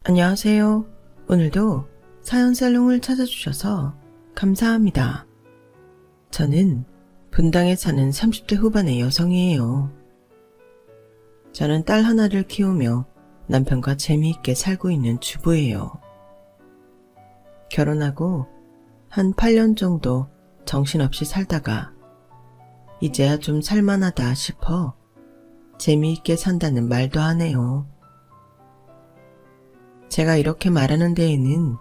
안녕하세요. 오늘도 사연살롱을 찾아주셔서 감사합니다. 저는 분당에 사는 30대 후반의 여성이에요. 저는 딸 하나를 키우며 남편과 재미있게 살고 있는 주부예요. 결혼하고 한 8년 정도 정신없이 살다가 이제야 좀 살만하다 싶어 재미있게 산다는 말도 하네요. 제가 이렇게 말하는 데에는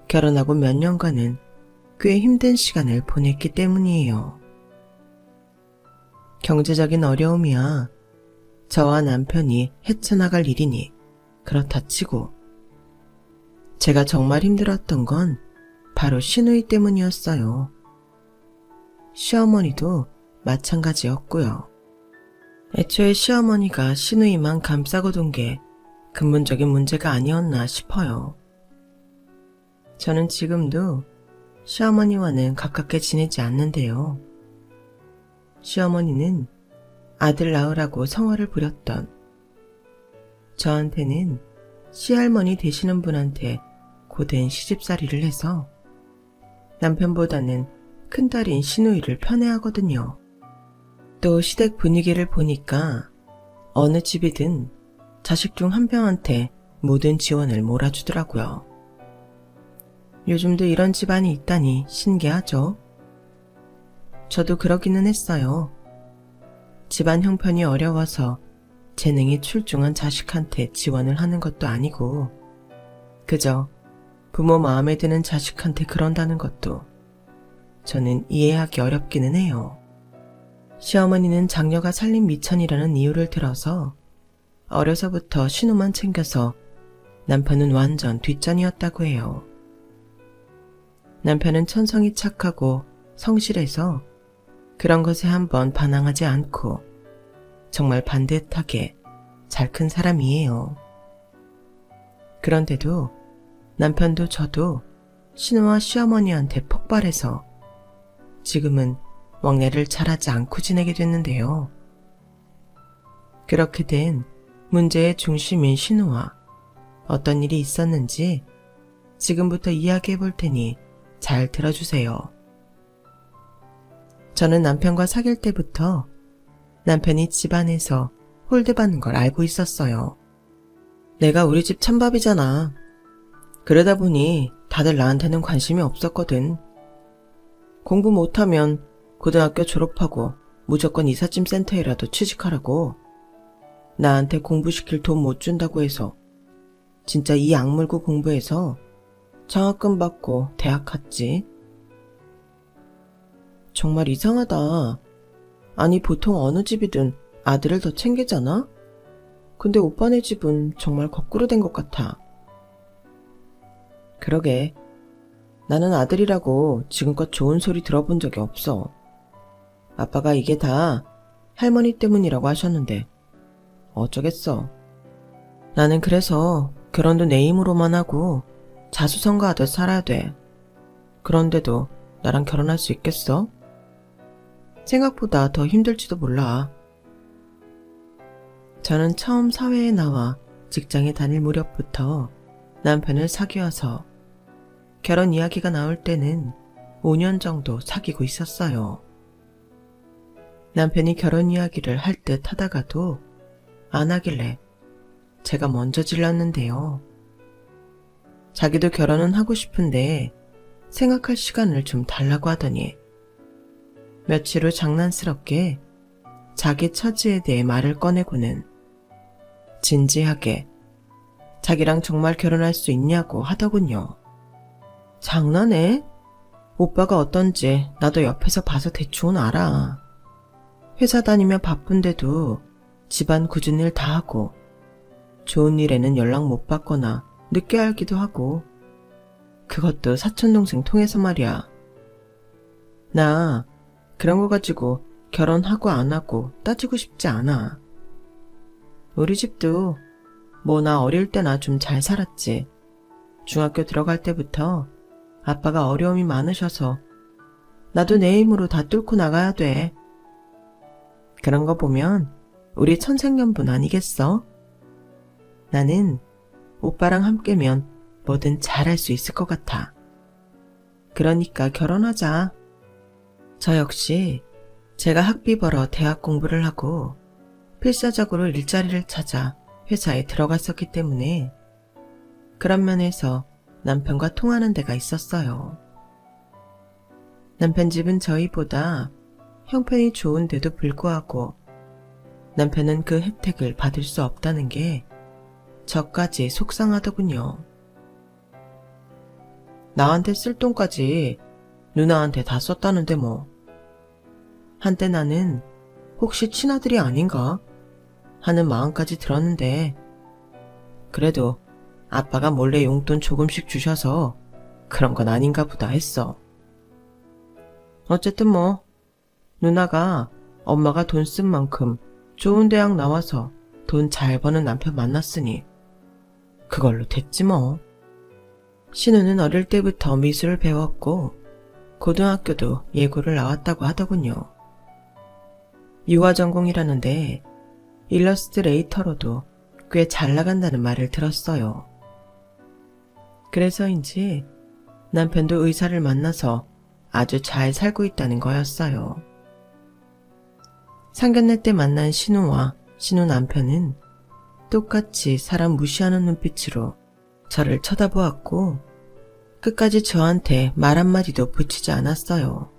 결혼하고 몇 년간은 꽤 힘든 시간을 보냈기 때문이에요. 경제적인 어려움이야 저와 남편이 헤쳐나갈 일이니 그렇다 치고 제가 정말 힘들었던 건 바로 시누이 때문이었어요. 시어머니도 마찬가지였고요. 애초에 시어머니가 시누이만 감싸고 둔 게 근본적인 문제가 아니었나 싶어요. 저는 지금도 시어머니와는 가깝게 지내지 않는데요. 시어머니는 아들 낳으라고 성화를 부렸던 저한테는 시할머니 되시는 분한테 고된 시집살이를 해서 남편보다는 큰딸인 시누이를 편애하거든요. 또 시댁 분위기를 보니까 어느 집이든 자식 중 한 명한테 모든 지원을 몰아주더라고요. 요즘도 이런 집안이 있다니 신기하죠? 저도 그러기는 했어요. 집안 형편이 어려워서 재능이 출중한 자식한테 지원을 하는 것도 아니고 그저 부모 마음에 드는 자식한테 그런다는 것도 저는 이해하기 어렵기는 해요. 시어머니는 장녀가 살림 미천이라는 이유를 들어서 어려서부터 신우만 챙겨서 남편은 완전 뒷전이었다고 해요. 남편은 천성이 착하고 성실해서 그런 것에 한번 반항하지 않고 정말 반듯하게 잘 큰 사람이에요. 그런데도 남편도 저도 신우와 시어머니한테 폭발해서 지금은 왕래를 잘하지 않고 지내게 됐는데요. 그렇게 된 문제의 중심인 신우와 어떤 일이 있었는지 지금부터 이야기해 볼 테니 잘 들어주세요. 저는 남편과 사귈 때부터 남편이 집안에서 홀대받는 걸 알고 있었어요. 내가 우리 집 찬밥이잖아. 그러다 보니 다들 나한테는 관심이 없었거든. 공부 못하면 고등학교 졸업하고 무조건 이삿짐 센터에라도 취직하라고. 나한테 공부시킬 돈 못 준다고 해서 진짜 이 악물고 공부해서 장학금 받고 대학 갔지. 정말 이상하다. 아니 보통 어느 집이든 아들을 더 챙기잖아? 근데 오빠네 집은 정말 거꾸로 된 것 같아. 그러게. 나는 아들이라고 지금껏 좋은 소리 들어본 적이 없어. 아빠가 이게 다 할머니 때문이라고 하셨는데 어쩌겠어. 나는 그래서 결혼도 내 힘으로만 하고 자수성가하듯 살아야 돼. 그런데도 나랑 결혼할 수 있겠어? 생각보다 더 힘들지도 몰라. 저는 처음 사회에 나와 직장에 다닐 무렵부터 남편을 사귀어서 결혼 이야기가 나올 때는 5년 정도 사귀고 있었어요. 남편이 결혼 이야기를 할 듯 하다가도 안 하길래 제가 먼저 질렀는데요. 자기도 결혼은 하고 싶은데 생각할 시간을 좀 달라고 하더니 며칠 후 장난스럽게 자기 처지에 대해 말을 꺼내고는 진지하게 자기랑 정말 결혼할 수 있냐고 하더군요. 장난해? 오빠가 어떤지 나도 옆에서 봐서 대충은 알아. 회사 다니며 바쁜데도 집안 굳은 일 다 하고 좋은 일에는 연락 못 받거나 늦게 알기도 하고 그것도 사촌동생 통해서 말이야. 나 그런 거 가지고 결혼하고 안 하고 따지고 싶지 않아. 우리 집도 뭐 나 어릴 때나 좀 잘 살았지. 중학교 들어갈 때부터 아빠가 어려움이 많으셔서 나도 내 힘으로 다 뚫고 나가야 돼. 그런 거 보면 우리 천생연분 아니겠어? 나는 오빠랑 함께면 뭐든 잘할 수 있을 것 같아. 그러니까 결혼하자. 저 역시 제가 학비 벌어 대학 공부를 하고 필사적으로 일자리를 찾아 회사에 들어갔었기 때문에 그런 면에서 남편과 통하는 데가 있었어요. 남편 집은 저희보다 형편이 좋은데도 불구하고 남편은 그 혜택을 받을 수 없다는 게 저까지 속상하더군요. 나한테 쓸 돈까지 누나한테 다 썼다는데 뭐. 한때 나는 혹시 친아들이 아닌가 하는 마음까지 들었는데 그래도 아빠가 몰래 용돈 조금씩 주셔서 그런 건 아닌가 보다 했어. 어쨌든 뭐 누나가 엄마가 돈 쓴 만큼 좋은 대학 나와서 돈 잘 버는 남편 만났으니 그걸로 됐지 뭐. 신우는 어릴 때부터 미술을 배웠고 고등학교도 예고를 나왔다고 하더군요. 유아 전공이라는데 일러스트레이터로도 꽤 잘 나간다는 말을 들었어요. 그래서인지 남편도 의사를 만나서 아주 잘 살고 있다는 거였어요. 상견례 때 만난 신우와 신우 남편은 똑같이 사람 무시하는 눈빛으로 저를 쳐다보았고 끝까지 저한테 말 한마디도 붙이지 않았어요.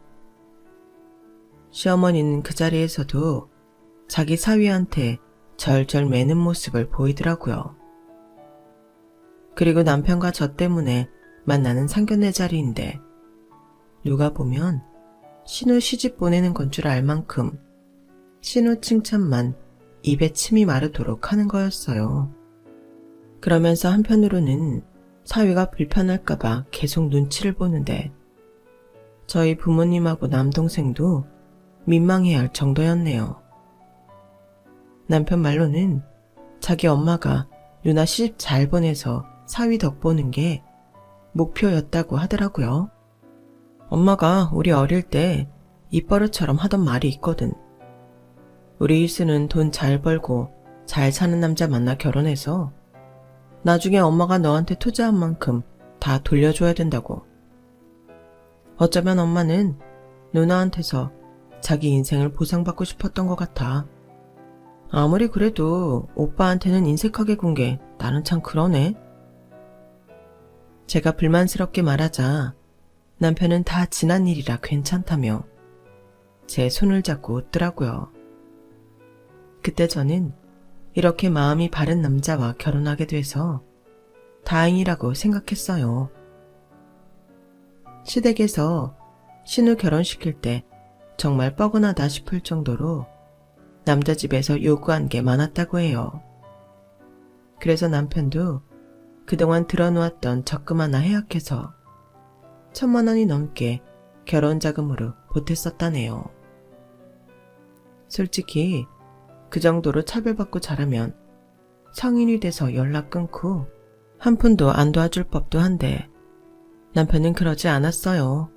시어머니는 그 자리에서도 자기 사위한테 절절 매는 모습을 보이더라고요. 그리고 남편과 저 때문에 만나는 상견례 자리인데 누가 보면 신우 시집 보내는 건 줄 알 만큼 신우 칭찬만 입에 침이 마르도록 하는 거였어요. 그러면서 한편으로는 사위가 불편할까봐 계속 눈치를 보는데 저희 부모님하고 남동생도 민망해할 정도였네요. 남편 말로는 자기 엄마가 누나 시집 잘 보내서 사위 덕 보는 게 목표였다고 하더라고요. 엄마가 우리 어릴 때 입버릇처럼 하던 말이 있거든. 우리 일수는 돈 잘 벌고 잘 사는 남자 만나 결혼해서 나중에 엄마가 너한테 투자한 만큼 다 돌려줘야 된다고. 어쩌면 엄마는 누나한테서 자기 인생을 보상받고 싶었던 것 같아. 아무리 그래도 오빠한테는 인색하게 군 게 나는 참 그러네. 제가 불만스럽게 말하자 남편은 다 지난 일이라 괜찮다며 제 손을 잡고 웃더라고요. 그때 저는 이렇게 마음이 바른 남자와 결혼하게 돼서 다행이라고 생각했어요. 시댁에서 신우 결혼시킬 때 정말 뻐근하다 싶을 정도로 남자 집에서 요구한 게 많았다고 해요. 그래서 남편도 그동안 들어놓았던 적금 하나 해약해서 1,000만 원이 넘게 결혼 자금으로 보탰었다네요. 솔직히 그 정도로 차별받고 자라면 성인이 돼서 연락 끊고 한 푼도 안 도와줄 법도 한데 남편은 그러지 않았어요.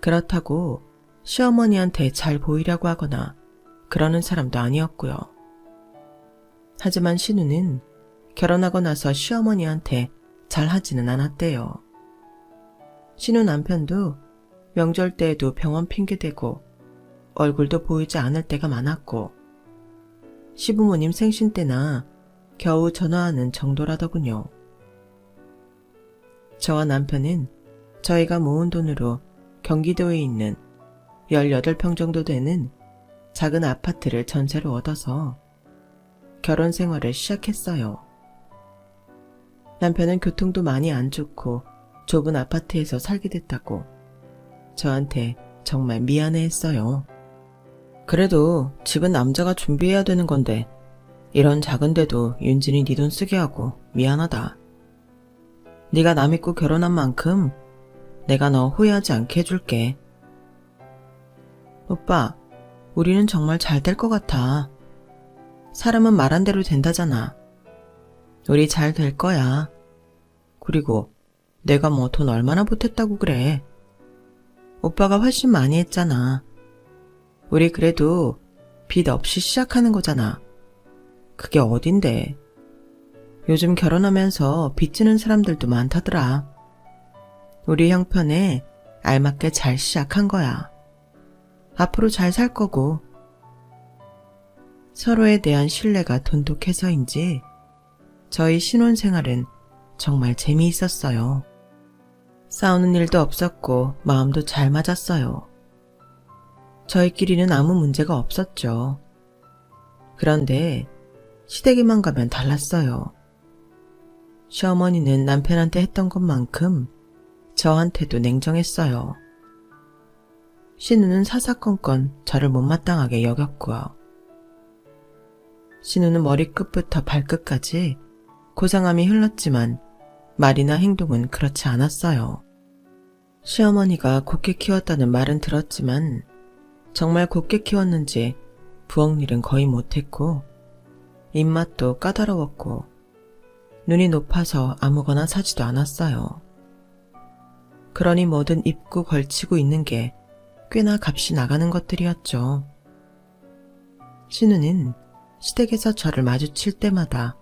그렇다고 시어머니한테 잘 보이려고 하거나 그러는 사람도 아니었고요. 하지만 신우는 결혼하고 나서 시어머니한테 잘하지는 않았대요. 신우 남편도 명절 때에도 병원 핑계대고 얼굴도 보이지 않을 때가 많았고 시부모님 생신 때나 겨우 전화하는 정도라더군요. 저와 남편은 저희가 모은 돈으로 경기도에 있는 18평 정도 되는 작은 아파트를 전세로 얻어서 결혼 생활을 시작했어요. 남편은 교통도 많이 안 좋고 좁은 아파트에서 살게 됐다고 저한테 정말 미안해했어요. 그래도 집은 남자가 준비해야 되는 건데 이런 작은 데도 윤진이 네 돈 쓰게 하고 미안하다. 네가 나 믿고 결혼한 만큼 내가 너 후회하지 않게 해줄게. 오빠, 우리는 정말 잘 될 것 같아. 사람은 말한 대로 된다잖아. 우리 잘 될 거야. 그리고 내가 뭐 돈 얼마나 보탰다고 그래. 오빠가 훨씬 많이 했잖아. 우리 그래도 빚 없이 시작하는 거잖아. 그게 어딘데. 요즘 결혼하면서 빚지는 사람들도 많다더라. 우리 형편에 알맞게 잘 시작한 거야. 앞으로 잘 살 거고. 서로에 대한 신뢰가 돈독해서인지 저희 신혼생활은 정말 재미있었어요. 싸우는 일도 없었고 마음도 잘 맞았어요. 저희끼리는 아무 문제가 없었죠. 그런데 시댁에만 가면 달랐어요. 시어머니는 남편한테 했던 것만큼 저한테도 냉정했어요. 신우는 사사건건 저를 못마땅하게 여겼고요. 신우는 머리끝부터 발끝까지 고상함이 흘렀지만 말이나 행동은 그렇지 않았어요. 시어머니가 곱게 키웠다는 말은 들었지만 정말 곱게 키웠는지 부엌일은 거의 못했고 입맛도 까다로웠고 눈이 높아서 아무거나 사지도 않았어요. 그러니 뭐든 입고 걸치고 있는 게 꽤나 값이 나가는 것들이었죠. 신우는 시댁에서 저를 마주칠 때마다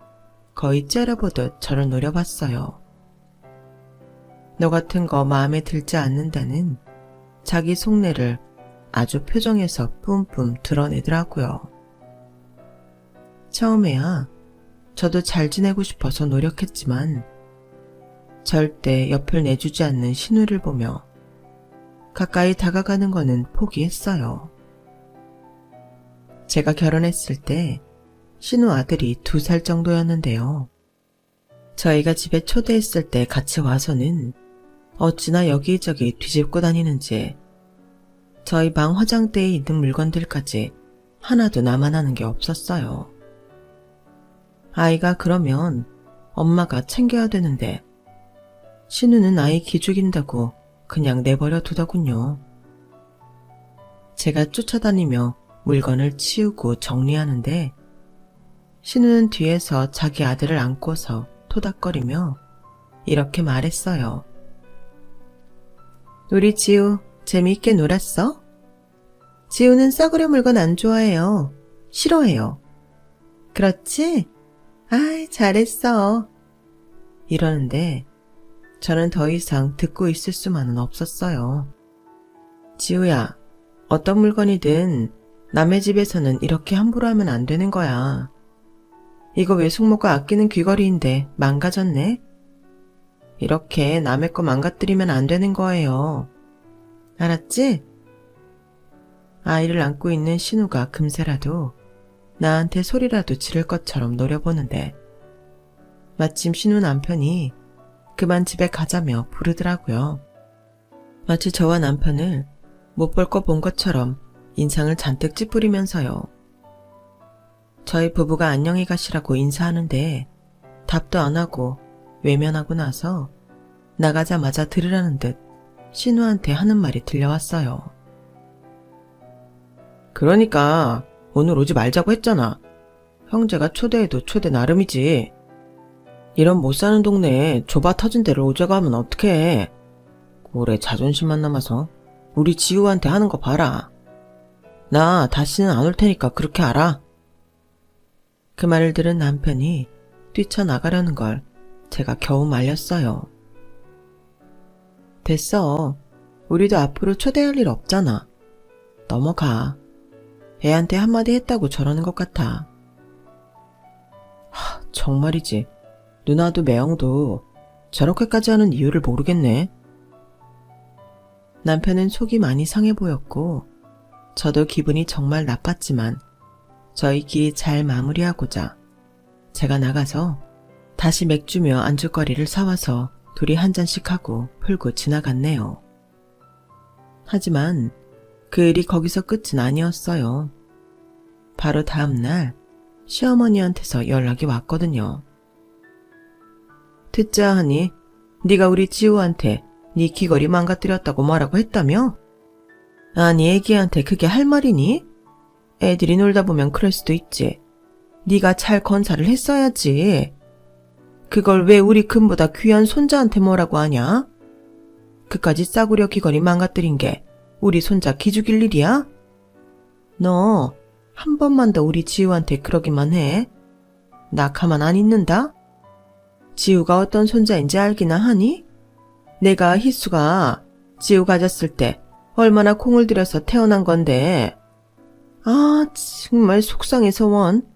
거의 째려보듯 저를 노려봤어요. 너 같은 거 마음에 들지 않는다는 자기 속내를 아주 표정에서 뿜뿜 드러내더라고요. 처음에야 저도 잘 지내고 싶어서 노력했지만 절대 옆을 내주지 않는 신우를 보며 가까이 다가가는 거는 포기했어요. 제가 결혼했을 때 신우 아들이 2살 정도였는데요. 저희가 집에 초대했을 때 같이 와서는 어찌나 여기저기 뒤집고 다니는지 저희 방 화장대에 있는 물건들까지 하나도 남아나는 게 없었어요. 아이가 그러면 엄마가 챙겨야 되는데 신우는 아이 기죽인다고 그냥 내버려 두더군요. 제가 쫓아다니며 물건을 치우고 정리하는데 신우는 뒤에서 자기 아들을 안고서 토닥거리며 이렇게 말했어요. 우리 지우 재미있게 놀았어? 지우는 싸구려 물건 안 좋아해요. 싫어해요. 그렇지? 아이, 잘했어. 이러는데 저는 더 이상 듣고 있을 수만은 없었어요. 지우야, 어떤 물건이든 남의 집에서는 이렇게 함부로 하면 안 되는 거야. 이거 외숙모가 아끼는 귀걸이인데 망가졌네? 이렇게 남의 거 망가뜨리면 안 되는 거예요. 알았지? 아이를 안고 있는 신우가 금세라도 나한테 소리라도 지를 것처럼 노려보는데 마침 신우 남편이 그만 집에 가자며 부르더라고요. 마치 저와 남편을 못 볼 거 본 것처럼 인상을 잔뜩 찌푸리면서요. 저희 부부가 안녕히 가시라고 인사하는데 답도 안 하고 외면하고 나서 나가자마자 들으라는 듯 신우한테 하는 말이 들려왔어요. 그러니까 오늘 오지 말자고 했잖아. 형제가 초대해도 초대 나름이지. 이런 못 사는 동네에 좁아 터진 데를 오자고 하면 어떡해. 오래 자존심만 남아서 우리 지우한테 하는 거 봐라. 나 다시는 안 올 테니까 그렇게 알아. 그 말을 들은 남편이 뛰쳐나가려는 걸 제가 겨우 말렸어요. 됐어. 우리도 앞으로 초대할 일 없잖아. 넘어가. 애한테 한마디 했다고 저러는 것 같아. 정말이지. 누나도 매형도 저렇게까지 하는 이유를 모르겠네. 남편은 속이 많이 상해 보였고 저도 기분이 정말 나빴지만 저희끼리 잘 마무리하고자 제가 나가서 다시 맥주며 안주거리를 사와서 둘이 한 잔씩 하고 풀고 지나갔네요. 하지만 그 일이 거기서 끝은 아니었어요. 바로 다음날 시어머니한테서 연락이 왔거든요. 듣자 하니 네가 우리 지우한테 네 귀걸이 망가뜨렸다고 뭐라고 했다며? 아니 애기한테 그게 할 말이니? 애들이 놀다 보면 그럴 수도 있지. 네가 잘 건사를 했어야지. 그걸 왜 우리 금보다 귀한 손자한테 뭐라고 하냐? 그까지 싸구려 귀걸이 망가뜨린 게 우리 손자 기죽일 일이야? 너 한 번만 더 우리 지우한테 그러기만 해. 나 가만 안 있는다? 지우가 어떤 손자인지 알기나 하니? 내가 희수가 지우 가졌을 때 얼마나 공을 들여서 태어난 건데. 아, 정말 속상해서 원.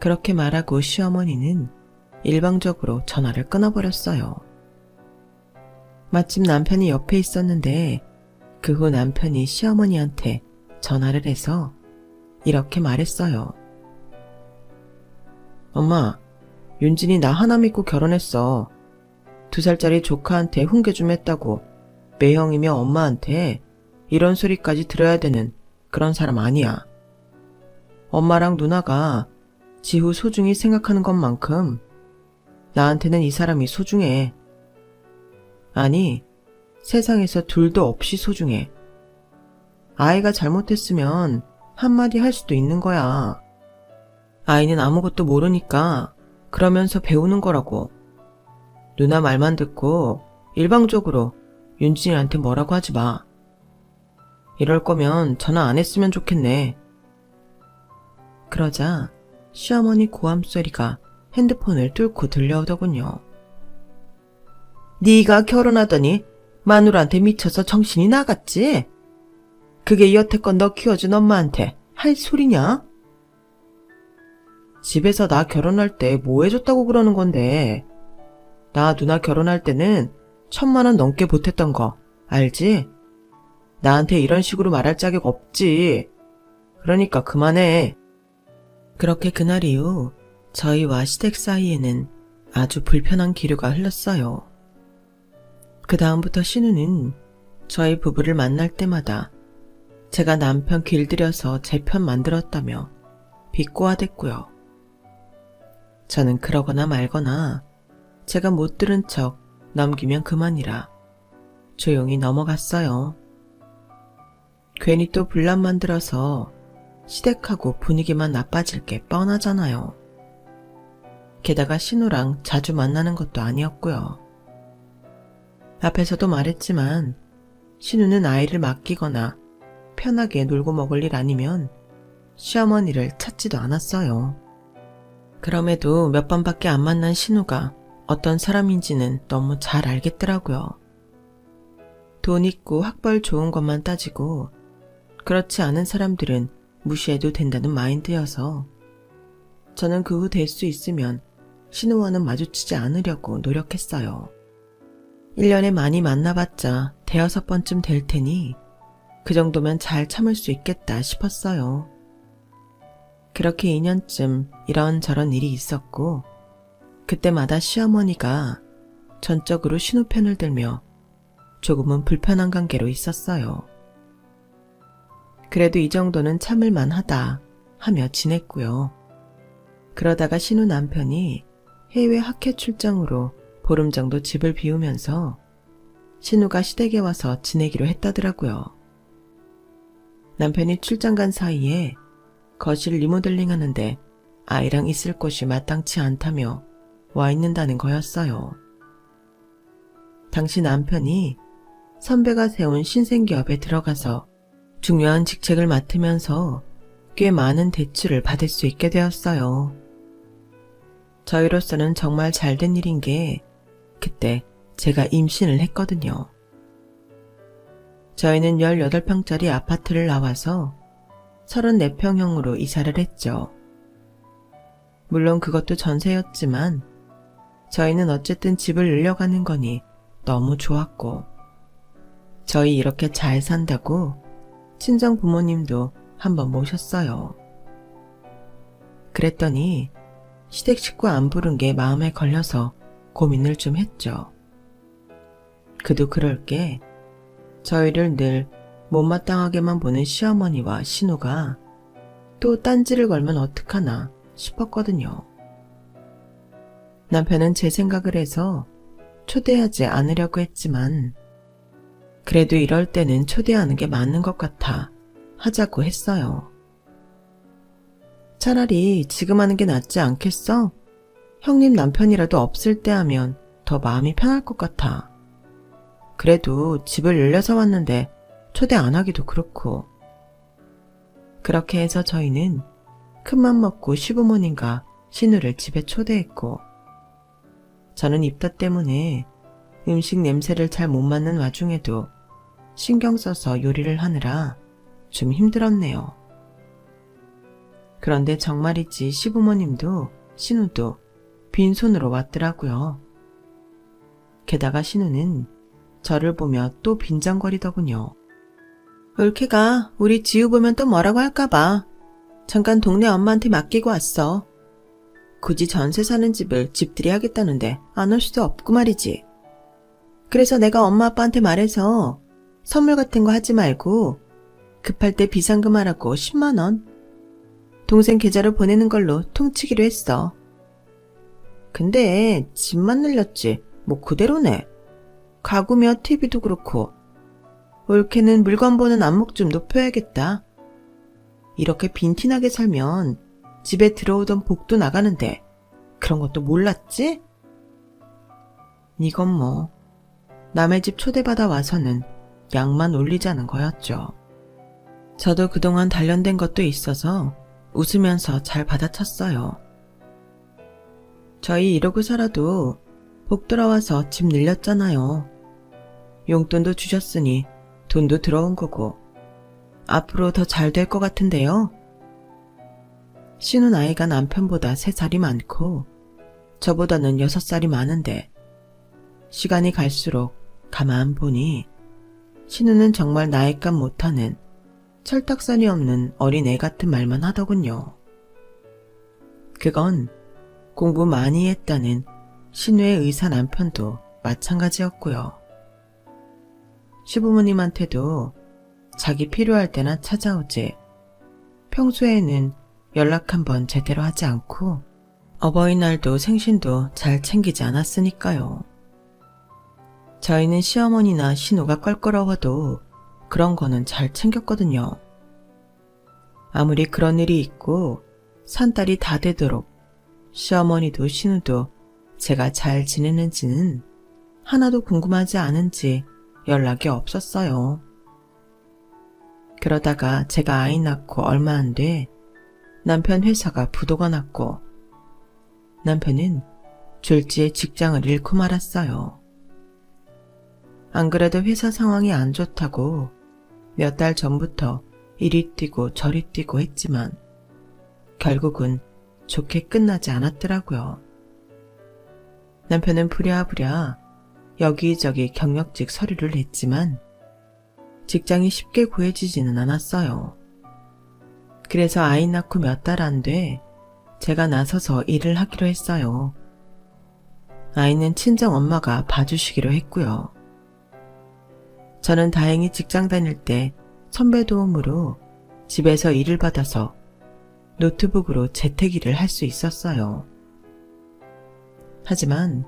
그렇게 말하고 시어머니는 일방적으로 전화를 끊어버렸어요. 마침 남편이 옆에 있었는데 그 후 남편이 시어머니한테 전화를 해서 이렇게 말했어요. 엄마, 윤진이 나 하나 믿고 결혼했어. 2살짜리 조카한테 훈계 좀 했다고 매형이며 엄마한테 이런 소리까지 들어야 되는 그런 사람 아니야. 엄마랑 누나가 지후 소중히 생각하는 것만큼 나한테는 이 사람이 소중해. 아니, 세상에서 둘도 없이 소중해. 아이가 잘못했으면 한마디 할 수도 있는 거야. 아이는 아무것도 모르니까 그러면서 배우는 거라고. 누나 말만 듣고 일방적으로 윤진이한테 뭐라고 하지 마. 이럴 거면 전화 안 했으면 좋겠네. 그러자 시어머니 고함 소리가 핸드폰을 뚫고 들려오더군요. 네가 결혼하더니 마누라한테 미쳐서 정신이 나갔지? 그게 여태껏 너 키워준 엄마한테 할 소리냐? 집에서 나 결혼할 때 뭐 해줬다고 그러는 건데. 나 누나 결혼할 때는 1,000만 원 넘게 보탰던 거 알지? 나한테 이런 식으로 말할 자격 없지. 그러니까 그만해. 그렇게 그날 이후 저희와 시댁 사이에는 아주 불편한 기류가 흘렀어요. 그 다음부터 신우는 저희 부부를 만날 때마다 제가 남편 길들여서 제 편 만들었다며 비꼬아댔고요. 저는 그러거나 말거나 제가 못 들은 척 넘기면 그만이라 조용히 넘어갔어요. 괜히 또 분란 만들어서 시댁하고 분위기만 나빠질 게 뻔하잖아요. 게다가 신우랑 자주 만나는 것도 아니었고요. 앞에서도 말했지만 신우는 아이를 맡기거나 편하게 놀고 먹을 일 아니면 시어머니를 찾지도 않았어요. 그럼에도 몇 번밖에 안 만난 신우가 어떤 사람인지는 너무 잘 알겠더라고요. 돈 있고 학벌 좋은 것만 따지고 그렇지 않은 사람들은 무시해도 된다는 마인드여서 저는 그 후 될 수 있으면 신우와는 마주치지 않으려고 노력했어요. 1년에 많이 만나봤자 5번쯤 될 테니 그 정도면 잘 참을 수 있겠다 싶었어요. 그렇게 2년쯤 이런저런 일이 있었고 그때마다 시어머니가 전적으로 신우 편을 들며 조금은 불편한 관계로 있었어요. 그래도 이 정도는 참을 만하다 하며 지냈고요. 그러다가 신우 남편이 해외 학회 출장으로 보름 정도 집을 비우면서 신우가 시댁에 와서 지내기로 했다더라고요. 남편이 출장 간 사이에 거실 리모델링 하는데 아이랑 있을 곳이 마땅치 않다며 와 있는다는 거였어요. 당시 남편이 선배가 세운 신생기업에 들어가서 중요한 직책을 맡으면서 꽤 많은 대출을 받을 수 있게 되었어요. 저희로서는 정말 잘된 일인 게 그때 제가 임신을 했거든요. 저희는 18평짜리 아파트를 나와서 34평형으로 이사를 했죠. 물론 그것도 전세였지만 저희는 어쨌든 집을 늘려가는 거니 너무 좋았고 저희 이렇게 잘 산다고 친정 부모님도 한번 모셨어요. 그랬더니 시댁 식구 안 부른 게 마음에 걸려서 고민을 좀 했죠. 그도 그럴 게 저희를 늘 못마땅하게만 보는 시어머니와 신우가 또 딴지를 걸면 어떡하나 싶었거든요. 남편은 제 생각을 해서 초대하지 않으려고 했지만 그래도 이럴 때는 초대하는 게 맞는 것 같아 하자고 했어요. 차라리 지금 하는 게 낫지 않겠어? 형님 남편이라도 없을 때 하면 더 마음이 편할 것 같아. 그래도 집을 늘려서 왔는데 초대 안 하기도 그렇고. 그렇게 해서 저희는 큰맘 먹고 시부모님과 신우를 집에 초대했고 저는 입덧 때문에 음식 냄새를 잘 못 맡는 와중에도 신경 써서 요리를 하느라 좀 힘들었네요. 그런데 정말이지 시부모님도 신우도 빈손으로 왔더라고요. 게다가 신우는 저를 보며 또 빈정거리더군요. 올케가 우리 지우 보면 또 뭐라고 할까봐 잠깐 동네 엄마한테 맡기고 왔어. 굳이 전세 사는 집을 집들이 하겠다는데 안 올 수도 없고 말이지. 그래서 내가 엄마 아빠한테 말해서 선물 같은 거 하지 말고 급할 때 비상금 하라고 10만 원 동생 계좌로 보내는 걸로 퉁치기로 했어. 근데 집만 늘렸지 뭐 그대로네. 가구며 TV도 그렇고 올케는 물건 보는 안목 좀 높여야겠다. 이렇게 빈티나게 살면 집에 들어오던 복도 나가는데 그런 것도 몰랐지? 이건 뭐 남의 집 초대받아 와서는 양만 올리자는 거였죠. 저도 그동안 단련된 것도 있어서 웃으면서 잘 받아쳤어요. 저희 이러고 살아도 복 들어와서 집 늘렸잖아요. 용돈도 주셨으니 돈도 들어온 거고 앞으로 더 잘 될 것 같은데요. 신우 나이가 남편보다 3살이 많고 저보다는 6살이 많은데 시간이 갈수록 가만 보니 신우는 정말 나이값 못하는 철딱선이 없는 어린애 같은 말만 하더군요. 그건 공부 많이 했다는 신우의 의사 남편도 마찬가지였고요. 시부모님한테도 자기 필요할 때나 찾아오지 평소에는 연락 한번 제대로 하지 않고 어버이날도 생신도 잘 챙기지 않았으니까요. 저희는 시어머니나 신우가 껄끄러워도 그런 거는 잘 챙겼거든요. 아무리 그런 일이 있고 산딸이 다 되도록 시어머니도 신우도 제가 잘 지내는지는 하나도 궁금하지 않은지 연락이 없었어요. 그러다가 제가 아이 낳고 얼마 안 돼 남편 회사가 부도가 났고 남편은 졸지에 직장을 잃고 말았어요. 안 그래도 회사 상황이 안 좋다고 몇 달 전부터 이리 뛰고 저리 뛰고 했지만 결국은 좋게 끝나지 않았더라고요. 남편은 부랴부랴 여기저기 경력직 서류를 냈지만 직장이 쉽게 구해지지는 않았어요. 그래서 아이 낳고 몇 달 안 돼 제가 나서서 일을 하기로 했어요. 아이는 친정 엄마가 봐주시기로 했고요. 저는 다행히 직장 다닐 때 선배 도움으로 집에서 일을 받아서 노트북으로 재택일을 할 수 있었어요. 하지만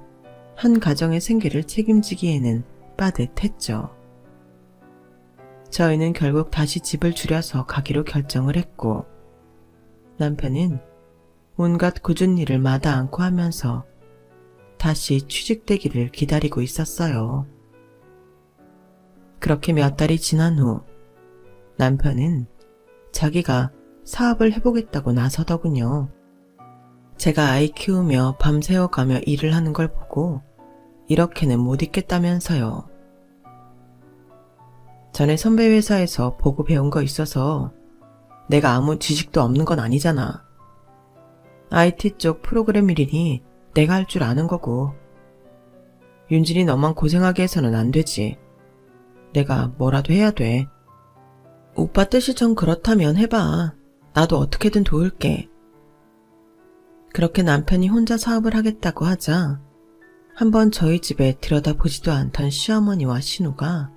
한 가정의 생계를 책임지기에는 빠듯했죠. 저희는 결국 다시 집을 줄여서 가기로 결정을 했고 남편은 온갖 굳은 일을 마다 않고 하면서 다시 취직되기를 기다리고 있었어요. 그렇게 몇 달이 지난 후 남편은 자기가 사업을 해보겠다고 나서더군요. 제가 아이 키우며 밤새워가며 일을 하는 걸 보고 이렇게는 못 있겠다면서요. 전에 선배 회사에서 보고 배운 거 있어서 내가 아무 지식도 없는 건 아니잖아. IT 쪽 프로그램 일이니 내가 할 줄 아는 거고. 윤진이 너만 고생하게 해서는 안 되지. 내가 뭐라도 해야 돼. 오빠 뜻이 전 그렇다면 해봐. 나도 어떻게든 도울게. 그렇게 남편이 혼자 사업을 하겠다고 하자 한번 저희 집에 들여다보지도 않던 시어머니와 신우가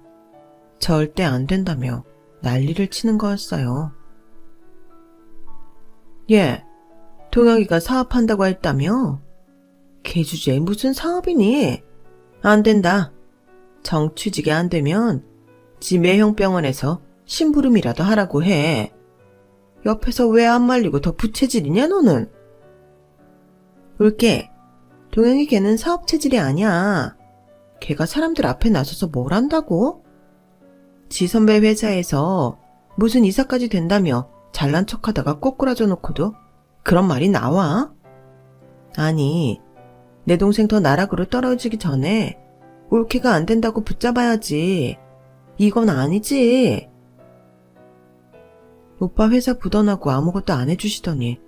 절대 안 된다며 난리를 치는 거였어요. 얘, 동혁이가 사업한다고 했다며? 걔 주제에 무슨 사업이니? 안 된다. 정취직이 안 되면 지 매형 병원에서 심부름이라도 하라고 해. 옆에서 왜 안 말리고 더 부채질이냐 너는? 올게. 동혁이 걔는 사업 체질이 아니야. 걔가 사람들 앞에 나서서 뭘 한다고? 지 선배 회사에서 무슨 이사까지 된다며 잘난 척하다가 꼬꾸라져 놓고도 그런 말이 나와? 아니, 내 동생 더 나락으로 떨어지기 전에 올케가 안 된다고 붙잡아야지. 이건 아니지. 오빠 회사 부도나고 아무것도 안 해주시더니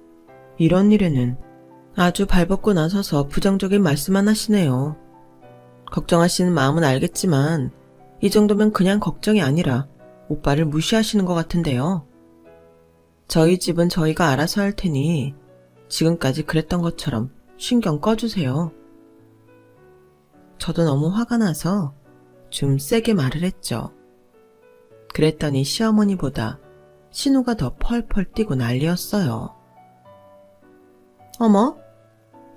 이런 일에는 아주 발벗고 나서서 부정적인 말씀만 하시네요. 걱정하시는 마음은 알겠지만 이 정도면 그냥 걱정이 아니라 오빠를 무시하시는 것 같은데요. 저희 집은 저희가 알아서 할 테니 지금까지 그랬던 것처럼 신경 꺼주세요. 저도 너무 화가 나서 좀 세게 말을 했죠. 그랬더니 시어머니보다 신우가 더 펄펄 뛰고 난리였어요. 어머,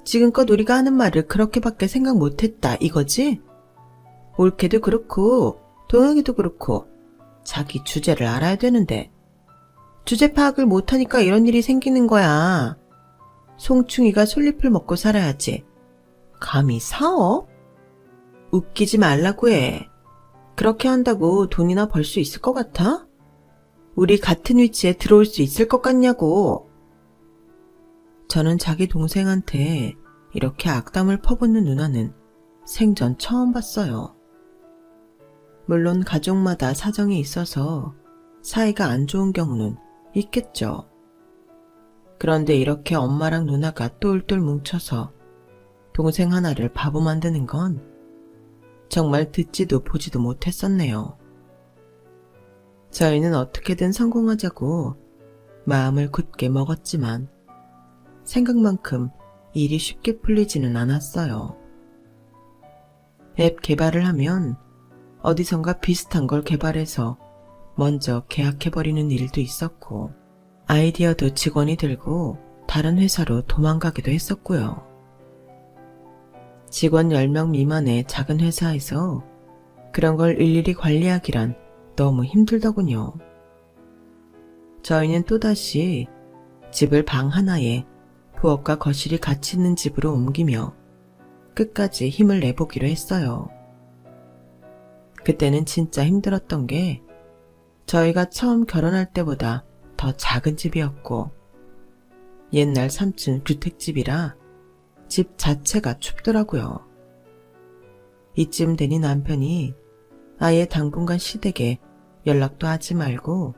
지금껏 우리가 하는 말을 그렇게밖에 생각 못했다 이거지? 올케도 그렇고 동혁이도 그렇고 자기 주제를 알아야 되는데 주제 파악을 못하니까 이런 일이 생기는 거야. 송충이가 솔잎을 먹고 살아야지. 감히 사업? 웃기지 말라고 해. 그렇게 한다고 돈이나 벌 수 있을 것 같아? 우리 같은 위치에 들어올 수 있을 것 같냐고. 저는 자기 동생한테 이렇게 악담을 퍼붓는 누나는 생전 처음 봤어요. 물론 가족마다 사정이 있어서 사이가 안 좋은 경우는 있겠죠. 그런데 이렇게 엄마랑 누나가 똘똘 뭉쳐서 동생 하나를 바보 만드는 건 정말 듣지도 보지도 못했었네요. 저희는 어떻게든 성공하자고 마음을 굳게 먹었지만 생각만큼 일이 쉽게 풀리지는 않았어요. 앱 개발을 하면 어디선가 비슷한 걸 개발해서 먼저 계약해버리는 일도 있었고 아이디어도 직원이 들고 다른 회사로 도망가기도 했었고요. 직원 10명 미만의 작은 회사에서 그런 걸 일일이 관리하기란 너무 힘들더군요. 저희는 또다시 집을 방 하나에 부엌과 거실이 같이 있는 집으로 옮기며 끝까지 힘을 내보기로 했어요. 그때는 진짜 힘들었던 게 저희가 처음 결혼할 때보다 더 작은 집이었고 옛날 3층 주택집이라 집 자체가 춥더라고요. 이쯤 되니 남편이 아예 당분간 시댁에 연락도 하지 말고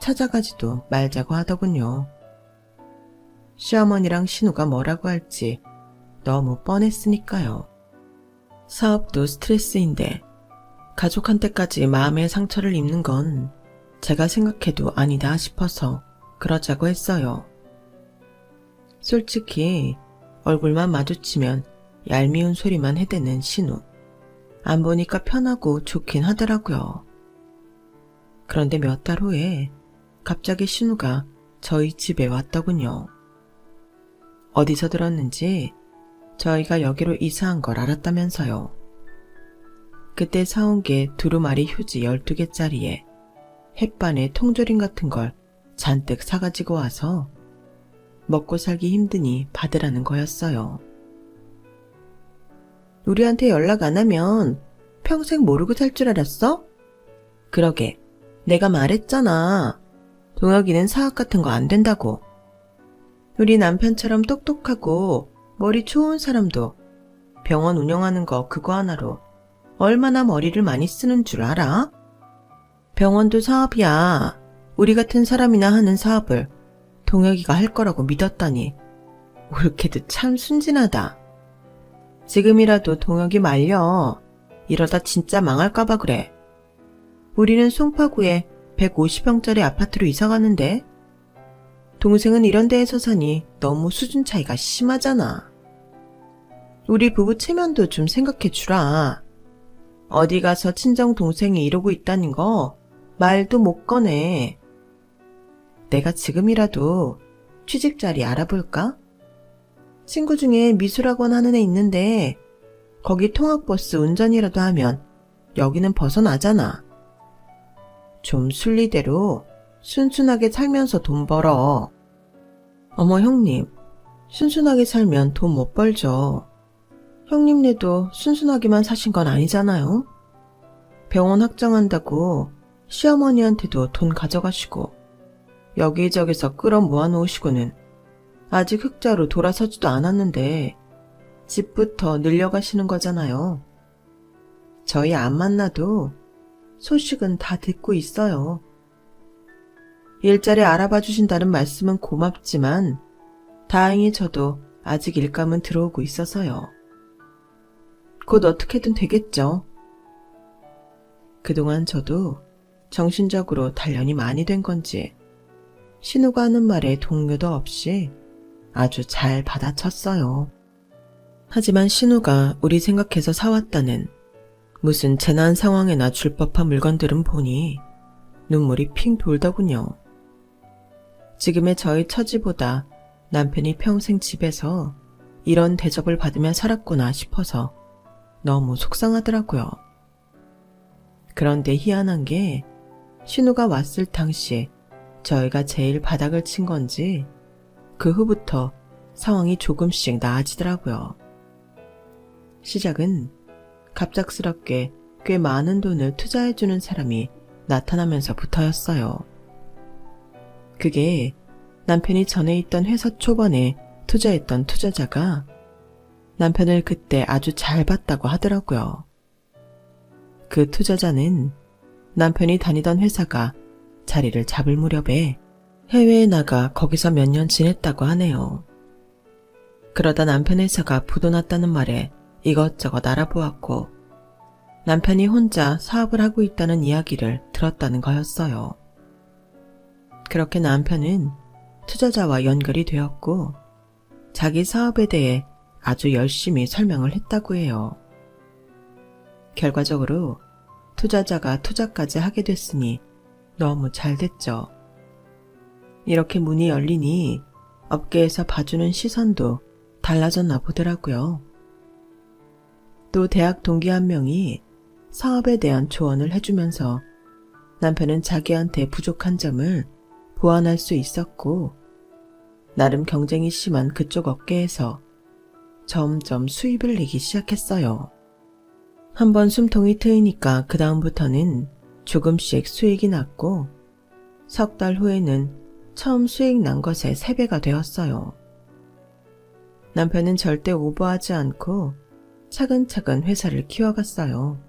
찾아가지도 말자고 하더군요. 시어머니랑 신우가 뭐라고 할지 너무 뻔했으니까요. 사업도 스트레스인데 가족한테까지 마음의 상처를 입는 건 제가 생각해도 아니다 싶어서 그러자고 했어요. 솔직히 얼굴만 마주치면 얄미운 소리만 해대는 신우. 안 보니까 편하고 좋긴 하더라고요. 그런데 몇 달 후에 갑자기 신우가 저희 집에 왔더군요. 어디서 들었는지 저희가 여기로 이사한 걸 알았다면서요. 그때 사온 게 두루마리 휴지 12개짜리에 햇반에 통조림 같은 걸 잔뜩 사가지고 와서 먹고 살기 힘드니 받으라는 거였어요. 우리한테 연락 안 하면 평생 모르고 살 줄 알았어? 그러게, 내가 말했잖아. 동혁이는 사업 같은 거 안 된다고. 우리 남편처럼 똑똑하고 머리 좋은 사람도 병원 운영하는 거 그거 하나로 얼마나 머리를 많이 쓰는 줄 알아? 병원도 사업이야. 우리 같은 사람이나 하는 사업을 동혁이가 할 거라고 믿었다니. 올케도 참 순진하다. 지금이라도 동혁이 말려. 이러다 진짜 망할까봐 그래. 우리는 송파구에 150평짜리 아파트로 이사가는데 동생은 이런 데에서 사니 너무 수준 차이가 심하잖아. 우리 부부 체면도 좀 생각해 주라. 어디 가서 친정 동생이 이러고 있다는 거 말도 못 꺼내. 내가 지금이라도 취직 자리 알아볼까? 친구 중에 미술학원 하는 애 있는데 거기 통학버스 운전이라도 하면 여기는 벗어나잖아. 좀 순리대로 순순하게 살면서 돈 벌어. 어머 형님, 순순하게 살면 돈 못 벌죠. 형님네도 순순하게만 사신 건 아니잖아요. 병원 확장한다고 시어머니한테도 돈 가져가시고 여기저기서 끌어 모아놓으시고는 아직 흑자로 돌아서지도 않았는데 집부터 늘려가시는 거잖아요. 저희 안 만나도 소식은 다 듣고 있어요. 일자리 알아봐 주신다는 말씀은 고맙지만 다행히 저도 아직 일감은 들어오고 있어서요. 곧 어떻게든 되겠죠. 그동안 저도 정신적으로 단련이 많이 된 건지 신우가 하는 말에 동료도 없이 아주 잘 받아쳤어요. 하지만 신우가 우리 생각해서 사왔다는 무슨 재난 상황에나 줄 법한 물건들은 보니 눈물이 핑 돌더군요. 지금의 저희 처지보다 남편이 평생 집에서 이런 대접을 받으며 살았구나 싶어서 너무 속상하더라고요. 그런데 희한한 게 신우가 왔을 당시 저희가 제일 바닥을 친 건지 그 후부터 상황이 조금씩 나아지더라고요. 시작은 갑작스럽게 꽤 많은 돈을 투자해주는 사람이 나타나면서부터였어요. 그게 남편이 전에 있던 회사 초반에 투자했던 투자자가 남편을 그때 아주 잘 봤다고 하더라고요. 그 투자자는 남편이 다니던 회사가 자리를 잡을 무렵에 해외에 나가 거기서 몇 년 지냈다고 하네요. 그러다 남편 회사가 부도났다는 말에 이것저것 알아보았고 남편이 혼자 사업을 하고 있다는 이야기를 들었다는 거였어요. 그렇게 남편은 투자자와 연결이 되었고 자기 사업에 대해 아주 열심히 설명을 했다고 해요. 결과적으로 투자자가 투자까지 하게 됐으니 너무 잘 됐죠. 이렇게 문이 열리니 업계에서 봐주는 시선도 달라졌나 보더라고요. 또 대학 동기 한 명이 사업에 대한 조언을 해주면서 남편은 자기한테 부족한 점을 보완할 수 있었고 나름 경쟁이 심한 그쪽 업계에서 점점 수입을 내기 시작했어요. 한번 숨통이 트이니까 그 다음부터는 조금씩 수익이 났고 석 달 후에는 처음 수익 난 것의 3배가 되었어요. 남편은 절대 오버하지 않고 차근차근 회사를 키워갔어요.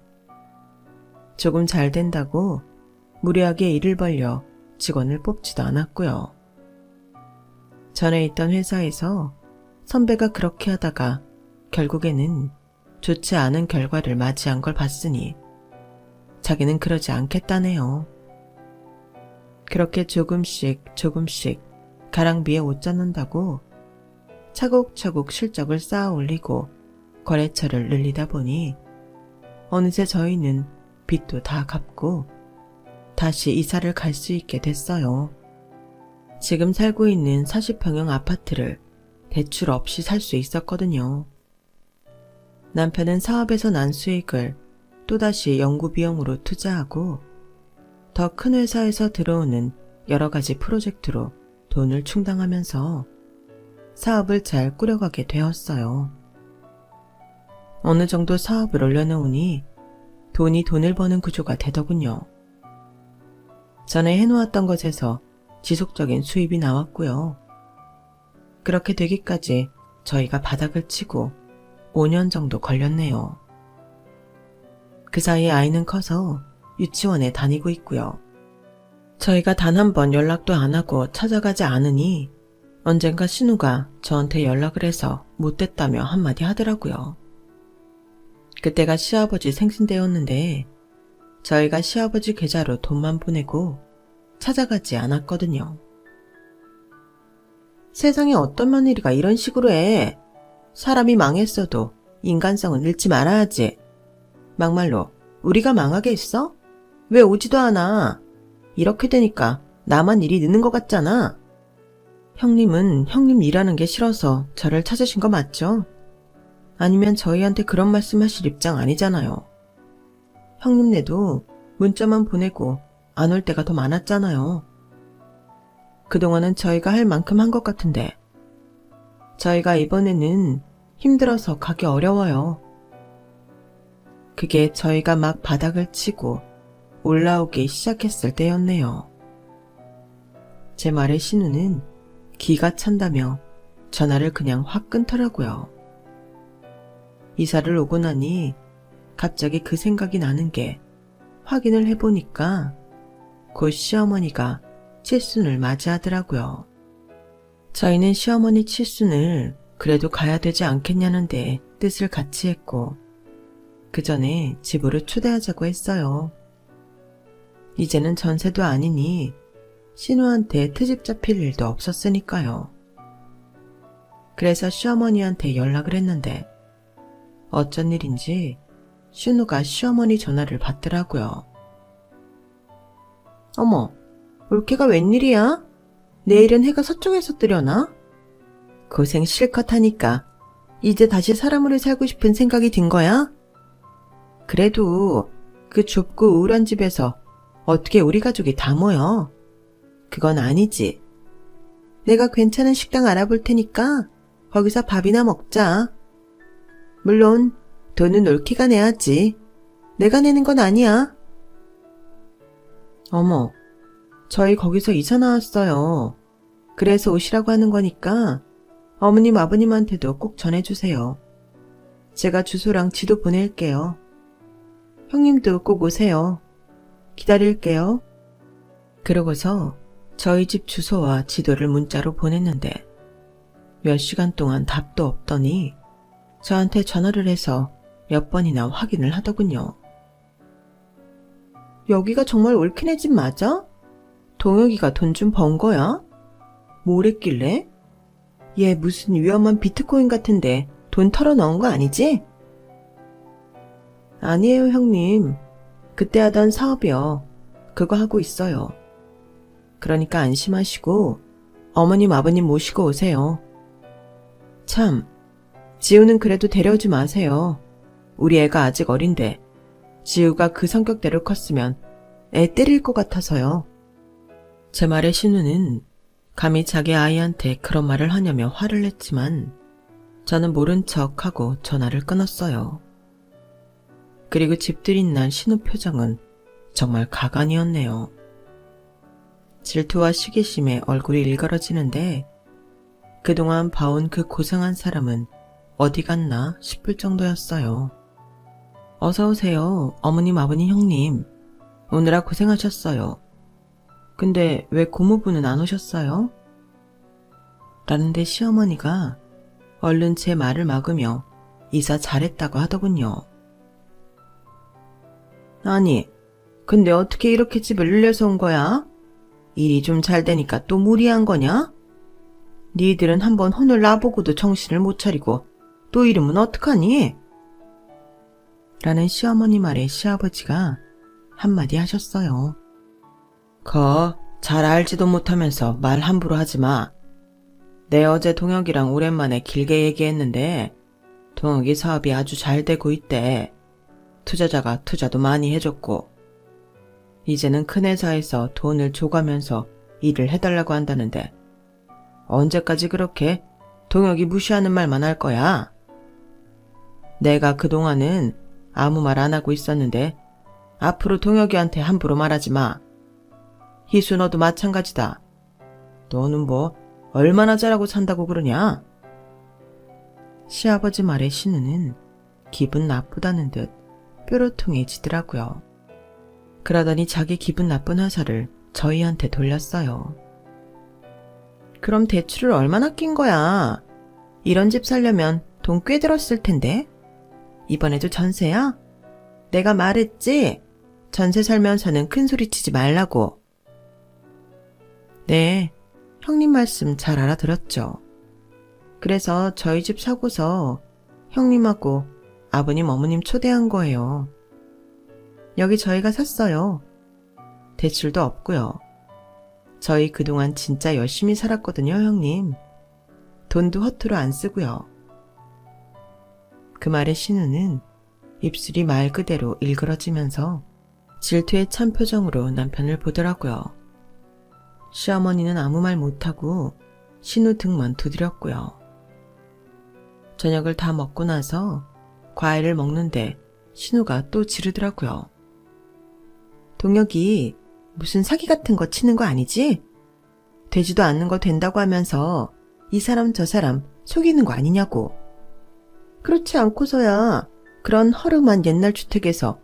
조금 잘 된다고 무리하게 일을 벌려 직원을 뽑지도 않았고요. 전에 있던 회사에서 선배가 그렇게 하다가 결국에는 좋지 않은 결과를 맞이한 걸 봤으니 자기는 그러지 않겠다네요. 그렇게 조금씩 가랑비에 옷 젖는다고 차곡차곡 실적을 쌓아 올리고 거래처를 늘리다 보니 어느새 저희는 빚도 다 갚고 다시 이사를 갈 수 있게 됐어요. 지금 살고 있는 40평형 아파트를 대출 없이 살 수 있었거든요. 남편은 사업에서 난 수익을 또다시 연구 비용으로 투자하고 더 큰 회사에서 들어오는 여러 가지 프로젝트로 돈을 충당하면서 사업을 잘 꾸려가게 되었어요. 어느 정도 사업을 올려놓으니 돈이 돈을 버는 구조가 되더군요. 전에 해놓았던 것에서 지속적인 수입이 나왔고요. 그렇게 되기까지 저희가 바닥을 치고 5년 정도 걸렸네요. 그 사이에 아이는 커서 유치원에 다니고 있고요. 저희가 단 한 번 연락도 안 하고 찾아가지 않으니 언젠가 신우가 저한테 연락을 해서 못됐다며 한마디 하더라고요. 그때가 시아버지 생신때였는데 저희가 시아버지 계좌로 돈만 보내고 찾아가지 않았거든요. 세상에 어떤 며느리가 이런 식으로 해. 사람이 망했어도 인간성은 잃지 말아야지. 막말로 우리가 망하게 했어? 왜 오지도 않아? 이렇게 되니까 나만 일이 늦는 것 같잖아. 형님은 형님 일하는 게 싫어서 저를 찾으신 거 맞죠? 아니면 저희한테 그런 말씀하실 입장 아니잖아요. 형님네도 문자만 보내고 안 올 때가 더 많았잖아요. 그동안은 저희가 할 만큼 한 것 같은데 저희가 이번에는 힘들어서 가기 어려워요. 그게 저희가 막 바닥을 치고 올라오기 시작했을 때였네요. 제 말에 신우는 기가 찬다며 전화를 그냥 확 끊더라고요. 이사를 오고 나니 갑자기 그 생각이 나는 게 확인을 해보니까 곧 시어머니가 칠순을 맞이하더라고요. 저희는 시어머니 칠순을 그래도 가야 되지 않겠냐는데 뜻을 같이 했고 그 전에 집으로 초대하자고 했어요. 이제는 전세도 아니니 신우한테 트집 잡힐 일도 없었으니까요. 그래서 시어머니한테 연락을 했는데 어쩐 일인지 신우가 시어머니 전화를 받더라고요. 어머, 올케가 웬일이야? 내일은 해가 서쪽에서 뜨려나? 고생 실컷 하니까 이제 다시 사람으로 살고 싶은 생각이 든 거야? 그래도 그 좁고 우울한 집에서 어떻게 우리 가족이 다 모여? 그건 아니지. 내가 괜찮은 식당 알아볼 테니까 거기서 밥이나 먹자. 물론 돈은 올케가 내야지. 내가 내는 건 아니야. 어머, 저희 거기서 이사 나왔어요. 그래서 오시라고 하는 거니까 어머님 아버님한테도 꼭 전해주세요. 제가 주소랑 지도 보낼게요. 형님도 꼭 오세요. 기다릴게요. 그러고서 저희 집 주소와 지도를 문자로 보냈는데 몇 시간 동안 답도 없더니 저한테 전화를 해서 몇 번이나 확인을 하더군요. 여기가 정말 올케네 집 맞아? 동혁이가 돈 좀 번 거야? 뭘 했길래? 얘 무슨 위험한 비트코인 같은데 돈 털어 넣은 거 아니지? 아니에요, 형님. 그때 하던 사업이요. 그거 하고 있어요. 그러니까 안심하시고 어머님 아버님 모시고 오세요. 참, 지우는 그래도 데려오지 마세요. 우리 애가 아직 어린데 지우가 그 성격대로 컸으면 애 때릴 것 같아서요. 제 말에 신우는 감히 자기 아이한테 그런 말을 하냐며 화를 냈지만 저는 모른 척하고 전화를 끊었어요. 그리고 집들인 날 신우 표정은 정말 가관이었네요. 질투와 시기심에 얼굴이 일그러지는데 그동안 봐온 그 고생한 사람은 어디 갔나 싶을 정도였어요. 어서 오세요, 어머님, 아버님, 형님. 오느라 고생하셨어요. 근데 왜 고모부는 안 오셨어요? 라는데 시어머니가 얼른 제 말을 막으며 이사 잘했다고 하더군요. 아니, 근데 어떻게 이렇게 집을 늘려서 온 거야? 일이 좀 잘 되니까 또 무리한 거냐? 니들은 한번 혼을 놔보고도 정신을 못 차리고 또 이러면 어떡하니? 라는 시어머니 말에 시아버지가 한마디 하셨어요. 잘 알지도 못하면서 말 함부로 하지 마. 내 어제 동혁이랑 오랜만에 길게 얘기했는데 동혁이 사업이 아주 잘 되고 있대. 투자자가 투자도 많이 해줬고 이제는 큰 회사에서 돈을 줘가면서 일을 해달라고 한다는데 언제까지 그렇게 동혁이 무시하는 말만 할 거야? 내가 그동안은 아무 말 안 하고 있었는데 앞으로 동혁이한테 함부로 말하지 마. 희수 너도 마찬가지다. 너는 뭐 얼마나 잘하고 산다고 그러냐? 시아버지 말에 신우는 기분 나쁘다는 듯 뾰로통해지더라고요. 그러더니 자기 기분 나쁜 화살을 저희한테 돌렸어요. 그럼 대출을 얼마나 낀 거야? 이런 집 살려면 돈 꽤 들었을 텐데. 이번에도 전세야? 내가 말했지? 전세 살면서는 큰 소리 치지 말라고. 네, 형님 말씀 잘 알아들었죠. 그래서 저희 집 사고서 형님하고 아버님 어머님 초대한 거예요. 여기 저희가 샀어요. 대출도 없고요. 저희 그동안 진짜 열심히 살았거든요, 형님. 돈도 허투루 안 쓰고요. 그 말에 신우는 입술이 말 그대로 일그러지면서 질투에 찬 표정으로 남편을 보더라고요. 시어머니는 아무 말 못하고 신우 등만 두드렸고요. 저녁을 다 먹고 나서 과일을 먹는데 신우가 또 지르더라고요. 동혁이 무슨 사기 같은 거 치는 거 아니지? 되지도 않는 거 된다고 하면서 이 사람 저 사람 속이는 거 아니냐고. 그렇지 않고서야 그런 허름한 옛날 주택에서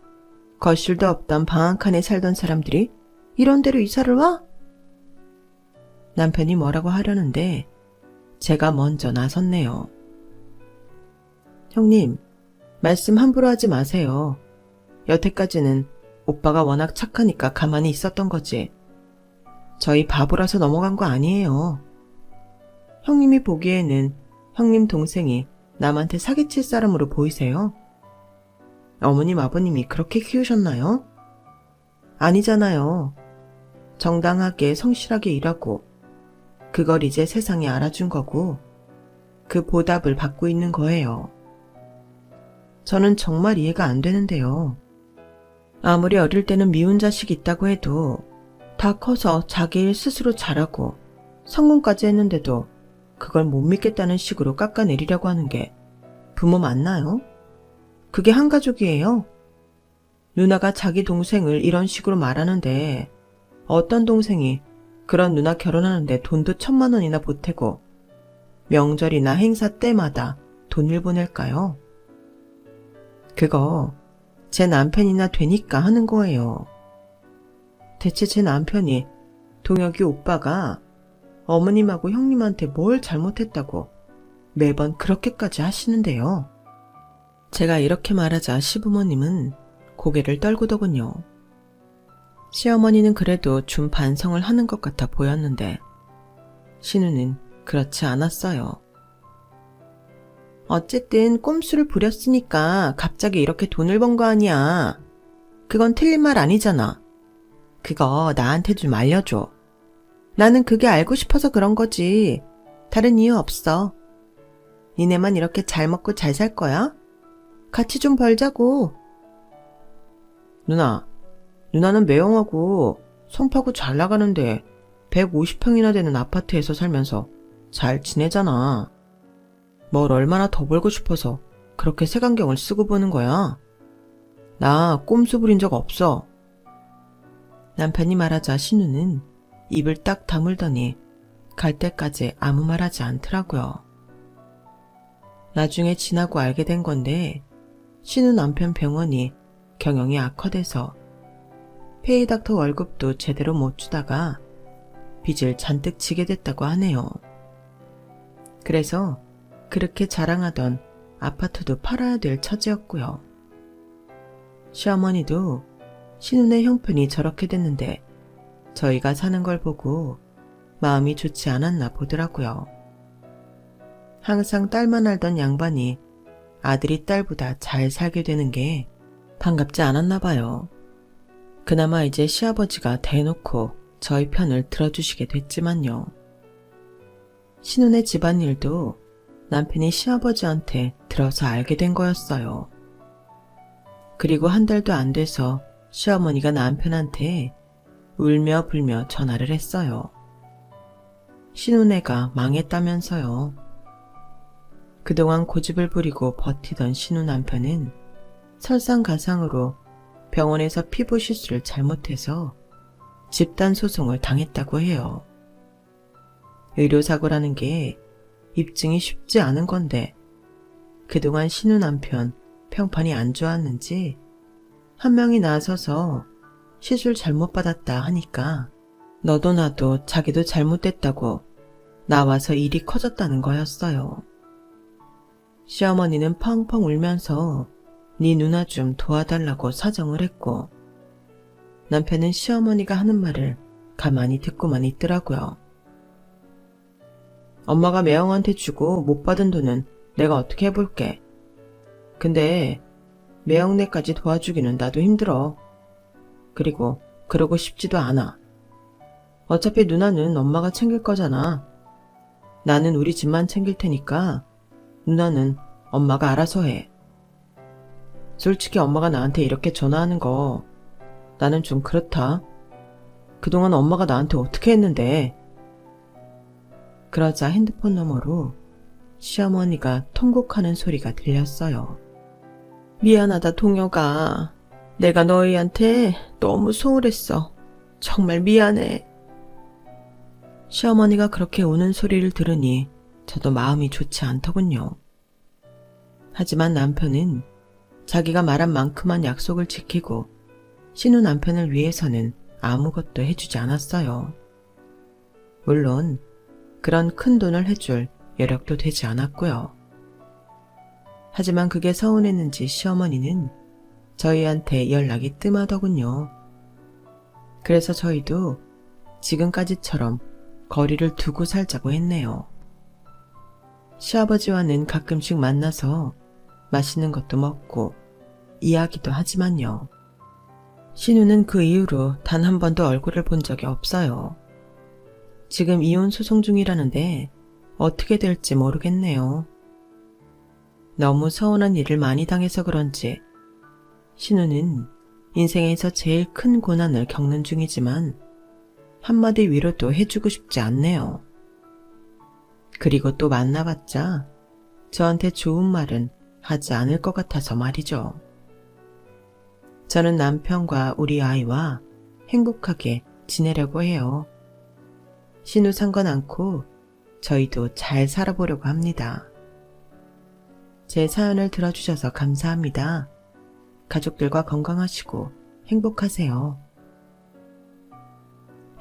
거실도 없던 방 한 칸에 살던 사람들이 이런 데로 이사를 와? 남편이 뭐라고 하려는데 제가 먼저 나섰네요. 형님, 말씀 함부로 하지 마세요. 여태까지는 오빠가 워낙 착하니까 가만히 있었던 거지. 저희 바보라서 넘어간 거 아니에요. 형님이 보기에는 형님 동생이 남한테 사기칠 사람으로 보이세요? 어머님 아버님이 그렇게 키우셨나요? 아니잖아요. 정당하게 성실하게 일하고 그걸 이제 세상이 알아준 거고 그 보답을 받고 있는 거예요. 저는 정말 이해가 안 되는데요. 아무리 어릴 때는 미운 자식이 있다고 해도 다 커서 자기 일 스스로 잘하고 성공까지 했는데도 그걸 못 믿겠다는 식으로 깎아내리려고 하는 게 부모 맞나요? 그게 한 가족이에요. 누나가 자기 동생을 이런 식으로 말하는데 어떤 동생이 그런 누나 결혼하는데 돈도 1,000만 원이나 보태고 명절이나 행사 때마다 돈을 보낼까요? 그거 제 남편이나 되니까 하는 거예요. 대체 제 남편이 동혁이 오빠가 어머님하고 형님한테 뭘 잘못했다고 매번 그렇게까지 하시는데요. 제가 이렇게 말하자 시부모님은 고개를 떨구더군요. 시어머니는 그래도 좀 반성을 하는 것 같아 보였는데 신우는 그렇지 않았어요. 어쨌든 꼼수를 부렸으니까 갑자기 이렇게 돈을 번 거 아니야. 그건 틀린 말 아니잖아. 그거 나한테 좀 알려줘. 나는 그게 알고 싶어서 그런 거지. 다른 이유 없어. 니네만 이렇게 잘 먹고 잘 살 거야? 같이 좀 벌자고. 누나는 매형하고 성파구 잘 나가는데 150평이나 되는 아파트에서 살면서 잘 지내잖아. 뭘 얼마나 더 벌고 싶어서 그렇게 색안경을 쓰고 보는 거야? 나 꼼수 부린 적 없어. 남편이 말하자 신우는 입을 딱 다물더니 갈 때까지 아무 말 하지 않더라고요. 나중에 지나고 알게 된 건데 신우 남편 병원이 경영이 악화돼서 페이닥터 월급도 제대로 못 주다가 빚을 잔뜩 지게 됐다고 하네요. 그래서 그렇게 자랑하던 아파트도 팔아야 될 처지였고요. 시어머니도 신우네 형편이 저렇게 됐는데 저희가 사는 걸 보고 마음이 좋지 않았나 보더라고요. 항상 딸만 알던 양반이 아들이 딸보다 잘 살게 되는 게 반갑지 않았나 봐요. 그나마 이제 시아버지가 대놓고 저희 편을 들어주시게 됐지만요. 신우네 집안일도 남편이 시아버지한테 들어서 알게 된 거였어요. 그리고 한 달도 안 돼서 시어머니가 남편한테 울며 불며 전화를 했어요. 신우네가 망했다면서요. 그동안 고집을 부리고 버티던 신우 남편은 설상가상으로 병원에서 피부 시술을 잘못해서 집단 소송을 당했다고 해요. 의료사고라는 게 입증이 쉽지 않은 건데 그동안 신우 남편 평판이 안 좋았는지 한 명이 나서서 시술 잘못 받았다 하니까 너도 나도 자기도 잘못됐다고 나와서 일이 커졌다는 거였어요. 시어머니는 펑펑 울면서 네 누나 좀 도와달라고 사정을 했고 남편은 시어머니가 하는 말을 가만히 듣고만 있더라고요. 엄마가 매형한테 주고 못 받은 돈은 내가 어떻게 해볼게. 근데 매형네까지 도와주기는 나도 힘들어. 그리고 그러고 싶지도 않아. 어차피 누나는 엄마가 챙길 거잖아. 나는 우리 집만 챙길 테니까 누나는 엄마가 알아서 해. 솔직히 엄마가 나한테 이렇게 전화하는 거 나는 좀 그렇다. 그동안 엄마가 나한테 어떻게 했는데. 그러자 핸드폰 너머로 시어머니가 통곡하는 소리가 들렸어요. 미안하다 동혁아. 내가 너희한테 너무 소홀했어. 정말 미안해. 시어머니가 그렇게 우는 소리를 들으니 저도 마음이 좋지 않더군요. 하지만 남편은 자기가 말한 만큼만 약속을 지키고 신우 남편을 위해서는 아무것도 해주지 않았어요. 물론 그런 큰 돈을 해줄 여력도 되지 않았고요. 하지만 그게 서운했는지 시어머니는 저희한테 연락이 뜸하더군요. 그래서 저희도 지금까지처럼 거리를 두고 살자고 했네요. 시아버지와는 가끔씩 만나서 맛있는 것도 먹고 이야기도 하지만요. 신우는 그 이후로 단 한 번도 얼굴을 본 적이 없어요. 지금 이혼 소송 중이라는데 어떻게 될지 모르겠네요. 너무 서운한 일을 많이 당해서 그런지 신우는 인생에서 제일 큰 고난을 겪는 중이지만 한마디 위로도 해주고 싶지 않네요. 그리고 또 만나봤자 저한테 좋은 말은 하지 않을 것 같아서 말이죠. 저는 남편과 우리 아이와 행복하게 지내려고 해요. 신우 상관 않고 저희도 잘 살아보려고 합니다. 제 사연을 들어주셔서 감사합니다. 가족들과 건강하시고 행복하세요.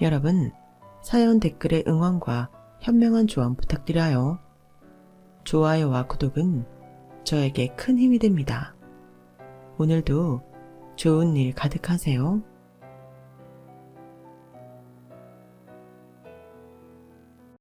여러분, 사연 댓글에 응원과 현명한 조언 부탁드려요. 좋아요와 구독은 저에게 큰 힘이 됩니다. 오늘도 좋은 일 가득하세요.